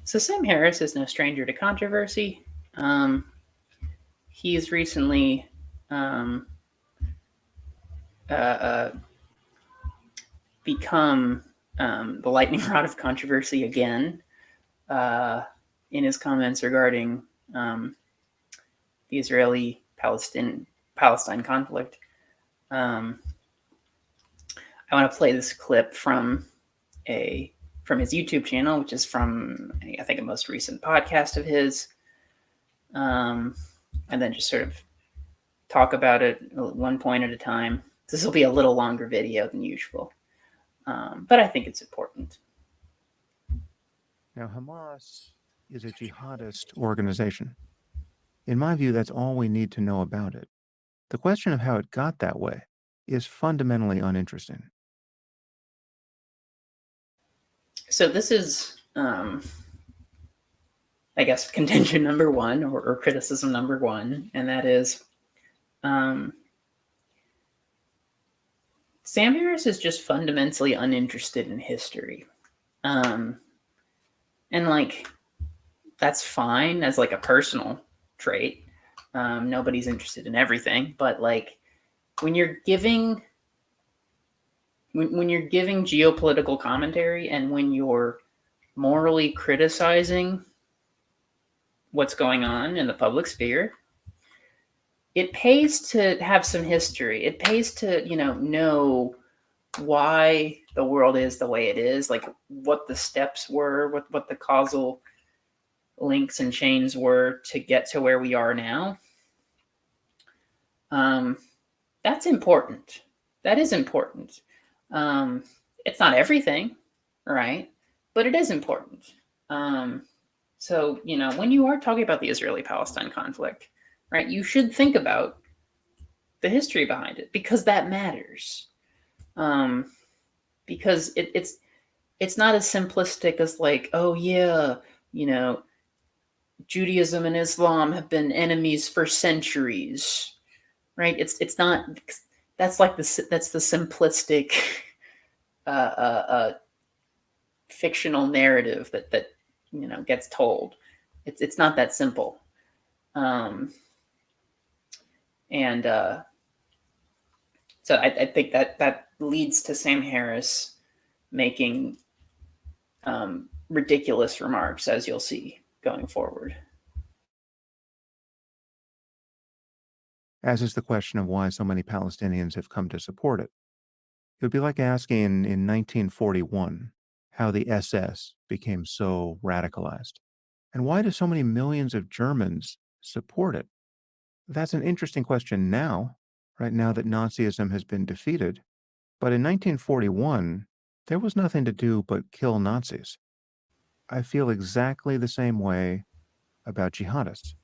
So Sam Harris is no stranger to controversy. Um, he's recently um, uh, become the lightning rod of controversy again uh, in his comments regarding um, the Israeli-Palestine conflict. Um, I want to play this clip a from his YouTube channel, which is from I think a most recent podcast of his, and then just sort of talk about it one point at a time. This will be a little longer video than usual, but I think it's important. Now, Hamas is a jihadist organization. In my view, that's all we need to know about it. The question of how it got that way is fundamentally uninteresting. So this is, I guess, contention number one, or criticism number one, and that is Sam Harris is just fundamentally uninterested in history. And like, that's fine as like a personal trait. Nobody's interested in everything, but like when you're giving when you're giving geopolitical commentary and when you're morally criticizing what's going on in the public sphere, it pays to have some history. It pays to, know why the world is the way it is, like what the steps were, what the causal links and chains were to get to where we are now. That's important. That is important. It's not everything, right? But it is important. So, when you are talking about the Israeli-Palestine conflict, right, you should think about the history behind it because that matters. Because it's not as simplistic as like, oh yeah, Judaism and Islam have been enemies for centuries, right? It's not. That's like that's the simplistic fictional narrative that gets told. It's not that simple, and so I think that leads to Sam Harris making ridiculous remarks, as you'll see going forward. As is the question of why so many Palestinians have come to support it. It would be like asking in 1941 how the SS became so radicalized. And why do so many millions of Germans support it? That's an interesting question now, right now that Nazism has been defeated. But in 1941, there was nothing to do but kill Nazis. I feel exactly the same way about jihadists.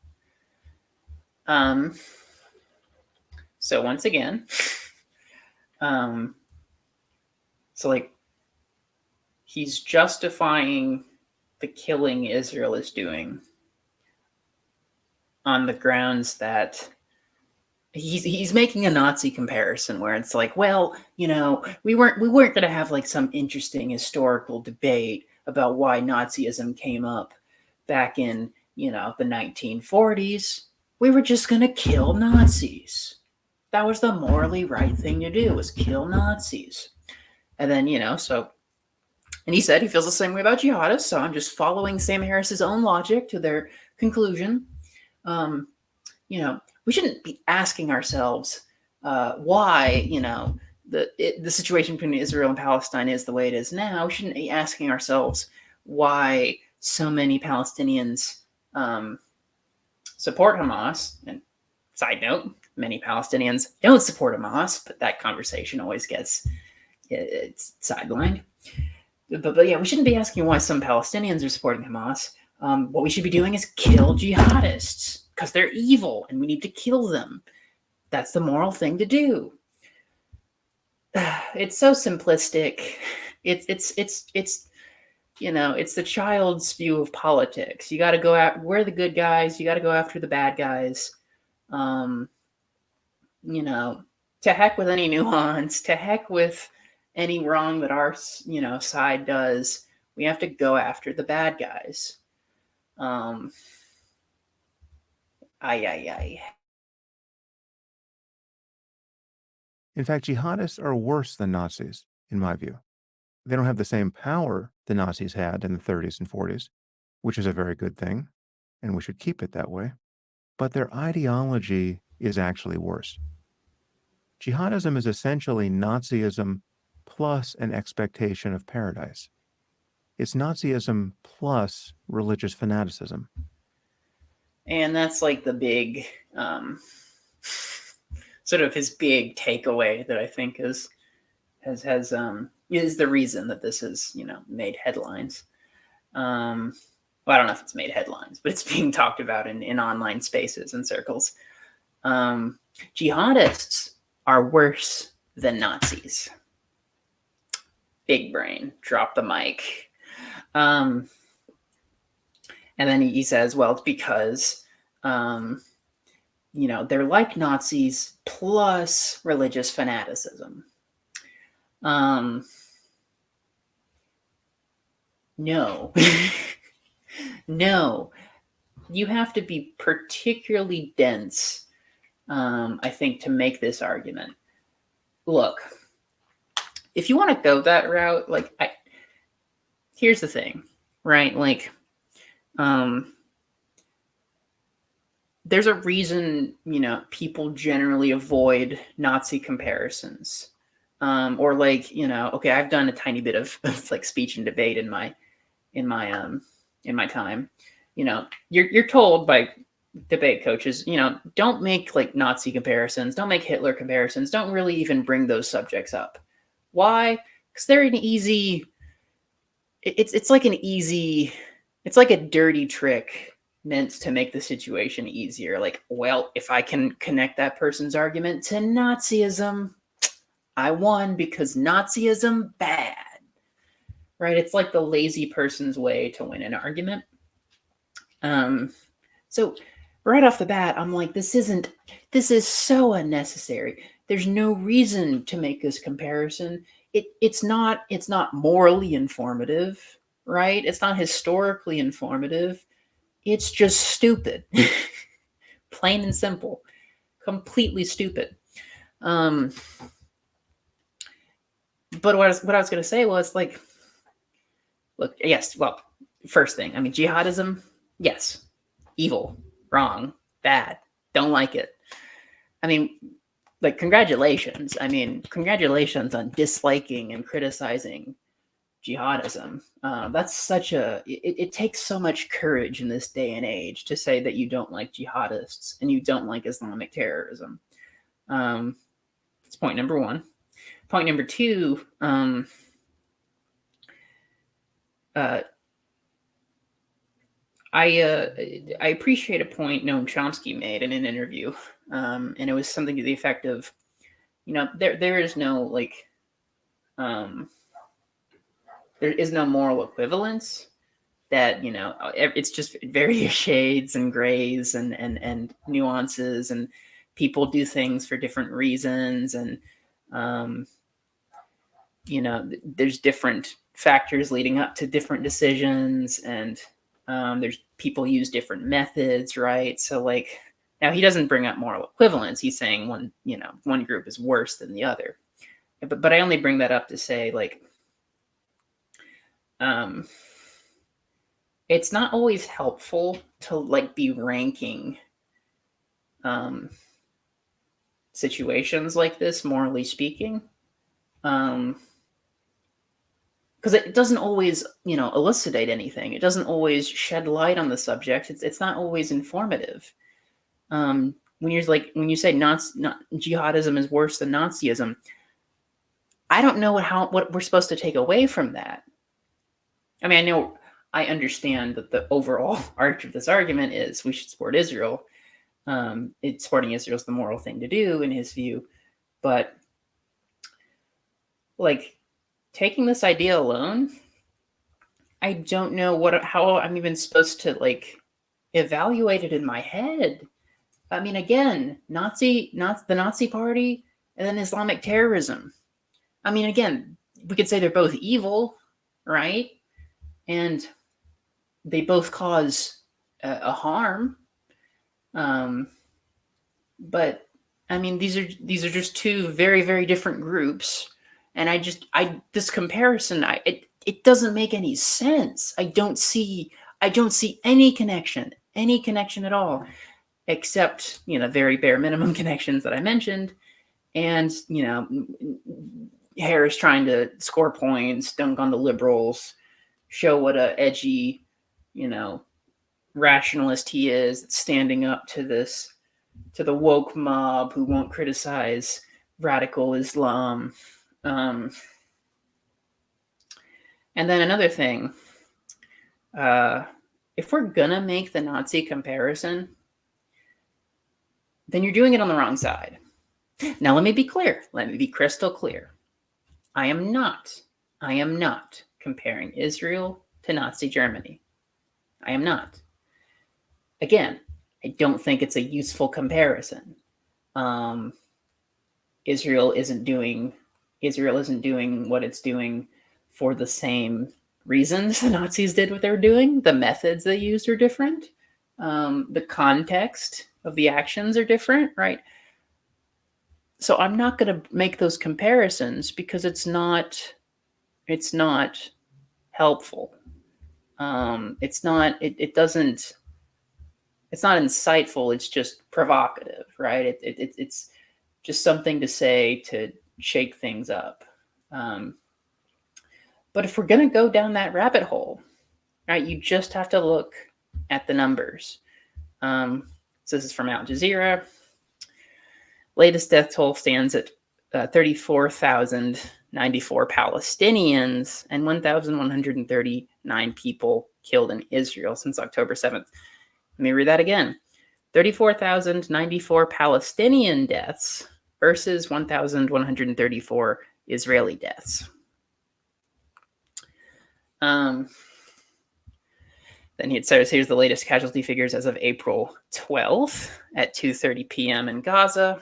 So once again, so like he's justifying the killing Israel is doing on the grounds that he's making a Nazi comparison where it's like, well, we weren't going to have like some interesting historical debate about why Nazism came up back in the 1940s. We were just going to kill Nazis. That was the morally right thing to do, was kill Nazis. And then and he said he feels the same way about jihadists. So I'm just following Sam Harris's own logic to their conclusion. We shouldn't be asking ourselves why, the situation between Israel and Palestine is the way it is now. We shouldn't be asking ourselves why so many Palestinians support Hamas. And side note, many Palestinians don't support Hamas, but that conversation always gets it's sidelined. But yeah, we shouldn't be asking why some Palestinians are supporting Hamas. What we should be doing is kill jihadists because they're evil and we need to kill them. That's the moral thing to do. It's so simplistic. It's it's the child's view of politics. You got to go out. We're the good guys. You got to go after the bad guys. To heck with any nuance. To heck with any wrong that our side does. We have to go after the bad guys. Um, ay. In fact, jihadists are worse than Nazis, in my view. They don't have the same power the Nazis had in the 30s and 40s, which is a very good thing, and we should keep it that way. But their ideology is actually worse. Jihadism is essentially Nazism plus an expectation of paradise. It's Nazism plus religious fanaticism. And that's like the big, sort of his big takeaway that I think is the reason that this is, made headlines. Well, I don't know if it's made headlines, but it's being talked about in online spaces and circles. Jihadists are worse than Nazis. Big brain, drop the mic. And then he says, well, it's because, they're like Nazis plus religious fanaticism. No. No. You have to be particularly dense, I think, to make this argument. Look, if you want to go that route, here's the thing, right? There's a reason, people generally avoid Nazi comparisons. Okay, I've done a tiny bit of speech and debate in my time. You're told by debate coaches, don't make Nazi comparisons, don't make Hitler comparisons, don't really even bring those subjects up. Why? Because they're an easy. It's like a dirty trick meant to make the situation easier. Well, if I can connect that person's argument to Nazism, I won because Nazism bad. Right? It's like the lazy person's way to win an argument. So right off the bat, I'm like, this is so unnecessary. There's no reason to make this comparison. It's not morally informative, right? It's not historically informative. It's just stupid. Plain and simple. Completely stupid. But what I was going to say was look, yes, well, first thing, jihadism, yes, evil, wrong, bad, don't like it. Congratulations. Congratulations on disliking and criticizing jihadism. That's it takes so much courage in this day and age to say that you don't like jihadists and you don't like Islamic terrorism. That's point number one. Point number two, I appreciate a point Noam Chomsky made in an interview, and it was something to the effect of, there is no there is no moral equivalence. That it's just various shades and grays and nuances, and people do things for different reasons, and there's different factors leading up to different decisions, and there's people use different methods, right? So now he doesn't bring up moral equivalence. He's saying one group is worse than the other, but I only bring that up to say it's not always helpful to be ranking situations like this, morally speaking, because it doesn't always elucidate anything. It doesn't always shed light on the subject. It's not always informative. When you say jihadism is worse than Nazism, I don't know what we're supposed to take away from that. I understand that the overall arch of this argument is we should support Israel. Supporting Israel is the moral thing to do in his view, but taking this idea alone, I don't know how I'm even supposed to evaluate it in my head. Again, the Nazi Party and then Islamic terrorism. Again, we could say they're both evil, right? And they both cause a harm. But I mean, these are just two very, very different groups, and this comparison, it doesn't make any sense. I don't see any connection at all, except very bare minimum connections that I mentioned, and Harris trying to score points, dunk on the liberals, show what a edgy, rationalist he is, standing up to the woke mob who won't criticize radical Islam. And then another thing, if we're gonna make the Nazi comparison, then you're doing it on the wrong side. Now, let me be clear. Let me be crystal clear. I am not comparing Israel to Nazi Germany. I am not. Again, I don't think it's a useful comparison. Israel isn't doing what it's doing for the same reasons the Nazis did what they were doing. The methods they used are different. The context of the actions are different, right? So I'm not going to make those comparisons because it's not helpful. It's not insightful. It's just provocative, right? It's just something to say to shake things up. But if we're going to go down that rabbit hole, right, you just have to look at the numbers. So this is from Al Jazeera. Latest death toll stands at 34,094 Palestinians and 1,139 people killed in Israel since October 7th. Let me read that again. 34,094 Palestinian deaths versus 1,134 Israeli deaths. Then it says, here's the latest casualty figures as of April 12th at 2:30 p.m. in Gaza.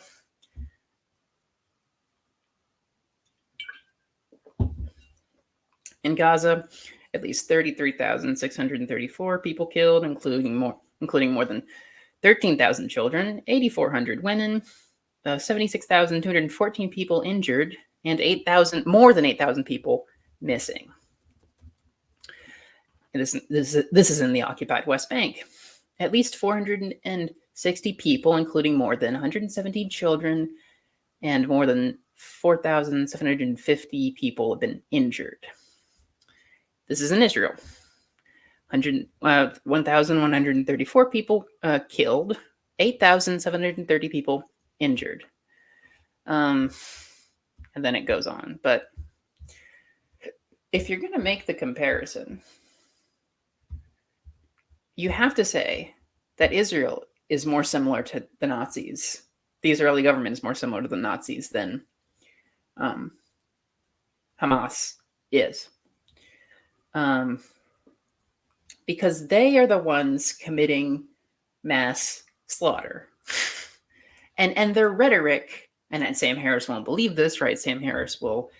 In Gaza, at least 33,634 people killed, including more than 13,000 children, 8,400 women, 76,214 people injured, and more than 8,000 people missing. And this is in the occupied West Bank. At least 460 people, including more than 117 children, and more than 4,750 people have been injured. This is in Israel. 1,134 people killed, 8,730 people injured. And then it goes on. But if you're going to make the comparison, you have to say that Israel is more similar to the Nazis. The Israeli government is more similar to the Nazis than Hamas is. Because they are the ones committing mass slaughter. And their rhetoric, and Sam Harris won't believe this, right? Sam Harris will,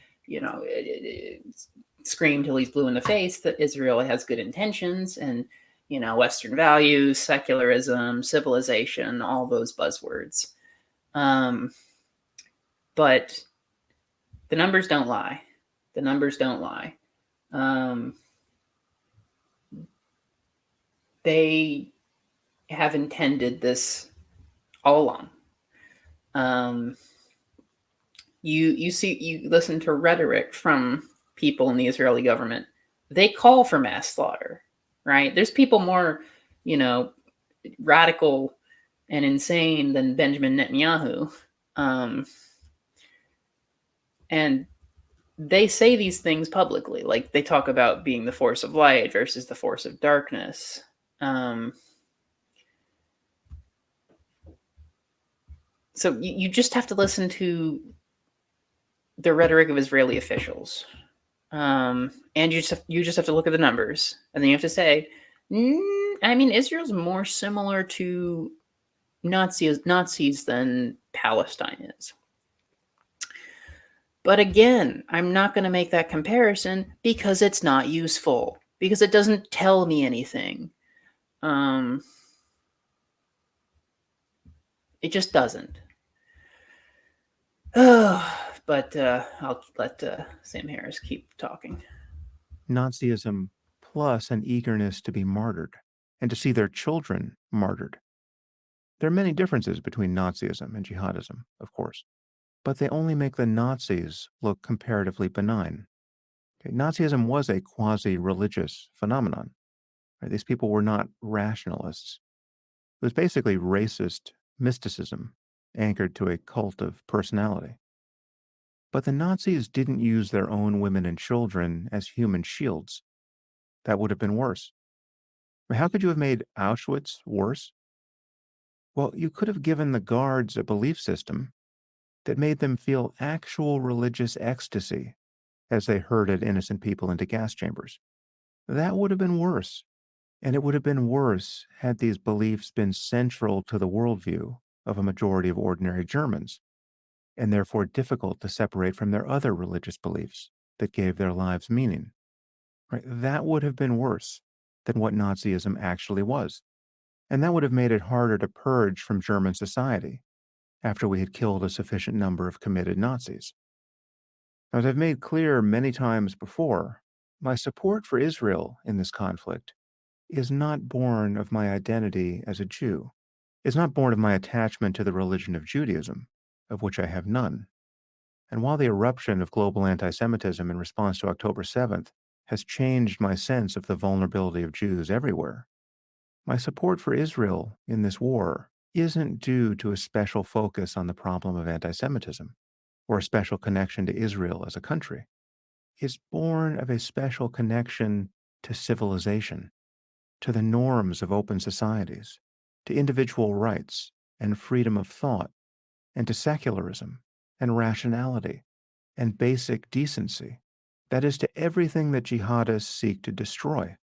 scream till he's blue in the face that Israel has good intentions and, Western values, secularism, civilization, all those buzzwords. But the numbers don't lie. The numbers don't lie. They have intended this all along. You listen to rhetoric from people in the Israeli government. They call for mass slaughter, right? There's people more, radical and insane than Benjamin Netanyahu. And they say these things publicly. Like, they talk about being the force of light versus the force of darkness. So you just have to listen to the rhetoric of Israeli officials. And you just have to look at the numbers. And then you have to say, Israel's more similar to Nazis than Palestine is. But again, I'm not going to make that comparison because it's not useful, because it doesn't tell me anything. It just doesn't. But I'll let Sam Harris keep talking. Nazism plus an eagerness to be martyred and to see their children martyred. There are many differences between Nazism and jihadism, of course, but they only make the Nazis look comparatively benign. Okay, Nazism was a quasi-religious phenomenon. Right? These people were not rationalists. It was basically racist mysticism anchored to a cult of personality. But the Nazis didn't use their own women and children as human shields. That would have been worse. How could you have made Auschwitz worse? Well, you could have given the guards a belief system that made them feel actual religious ecstasy as they herded innocent people into gas chambers. That would have been worse. And it would have been worse had these beliefs been central to the worldview of a majority of ordinary Germans, and therefore difficult to separate from their other religious beliefs that gave their lives meaning. Right? That would have been worse than what Nazism actually was. And that would have made it harder to purge from German society after we had killed a sufficient number of committed Nazis. As I've made clear many times before, my support for Israel in this conflict is not born of my identity as a Jew. It's not born of my attachment to the religion of Judaism, of which I have none. And while the eruption of global anti-Semitism in response to October 7th has changed my sense of the vulnerability of Jews everywhere, my support for Israel in this war isn't due to a special focus on the problem of anti-Semitism or a special connection to Israel as a country. It's born of a special connection to civilization, to the norms of open societies, to individual rights and freedom of thought, and to secularism and rationality and basic decency. That is, to everything that jihadists seek to destroy.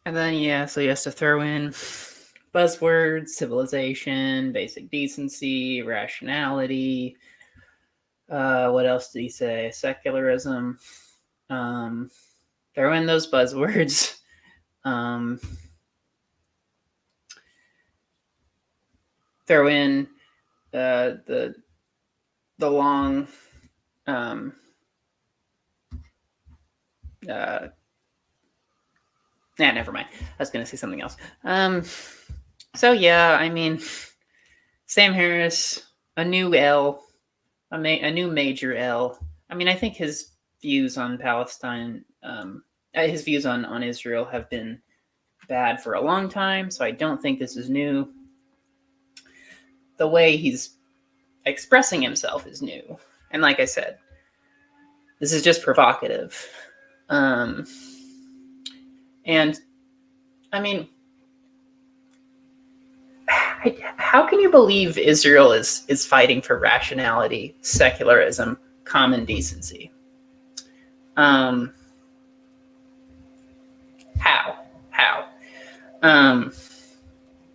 And then, yeah, so he has to throw in buzzwords: civilization, basic decency, rationality. What else did he say? Secularism. Throw in those buzzwords. Throw in the long never mind. I was going to say something else. So yeah, I mean, Sam Harris, a new L, a new major L. I mean, I think his views on Palestine, his views on Israel have been bad for a long time, so I don't think this is new. The way he's expressing himself is new. And like I said, this is just provocative. And I mean, how can you believe Israel is fighting for rationality, secularism, common decency? How?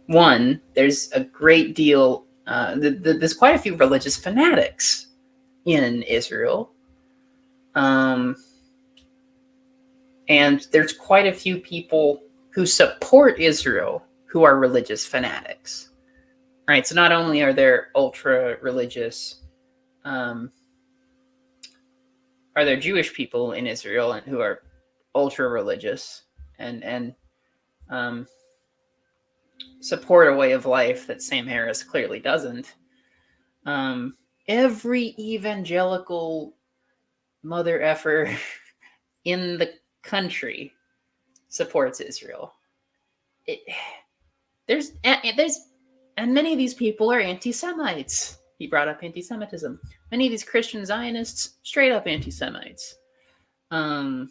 One, there's a great deal. There's quite a few religious fanatics in Israel, and there's quite a few people who support Israel who are religious fanatics. Right. So not only are there ultra religious, are there Jewish people in Israel and who are ultra religious and support a way of life that Sam Harris clearly doesn't. Every evangelical mother effer in the country supports Israel. There's and many of these people are anti-Semites. He brought up anti-Semitism. Many of these Christian Zionists, straight up anti-Semites. Or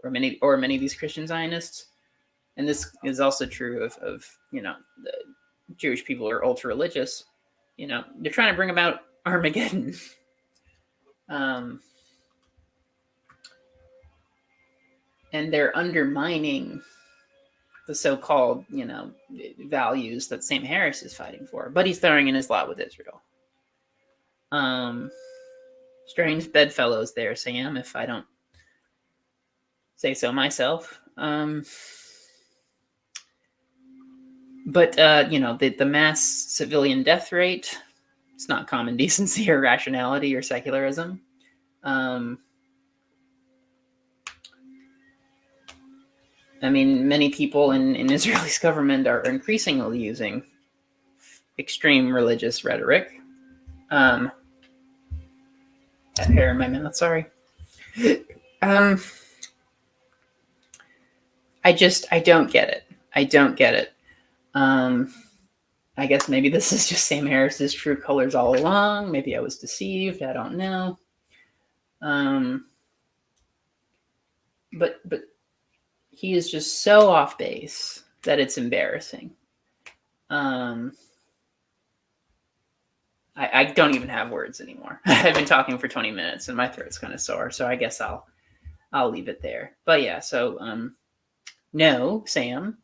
many of these Christian Zionists, and this is also true of the Jewish people are ultra religious. They're trying to bring about Armageddon. And they're undermining the so-called, values that Sam Harris is fighting for, but he's throwing in his lot with Israel. Strange bedfellows there, Sam, if I don't say so myself. But the mass civilian death rate, it's not common decency or rationality or secularism. I mean, many people in Israel's government are increasingly using extreme religious rhetoric. That hair in my mouth, sorry. I don't get it. I don't get it. I guess maybe this is just Sam Harris's true colors all along. Maybe I was deceived. I don't know. But he is just so off base that it's embarrassing. I don't even have words anymore. I've been talking for 20 minutes and my throat's kind of sore, so I guess I'll leave it there. But yeah, so no, Sam,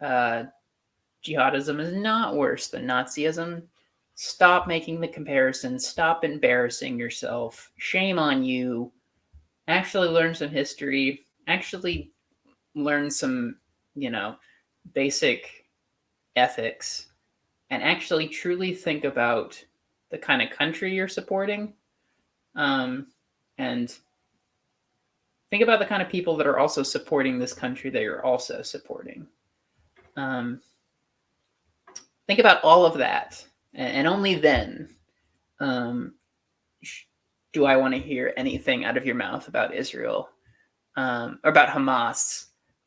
jihadism is not worse than Nazism. Stop making the comparison. Stop embarrassing yourself. Shame on you. Actually learn some history. Actually learn some, basic ethics, and actually truly think about the kind of country you're supporting, and think about the kind of people that are also supporting this country that you're also supporting. Think about all of that, and only then do I want to hear anything out of your mouth about Israel, or about Hamas,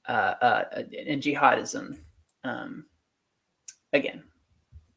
and jihadism again.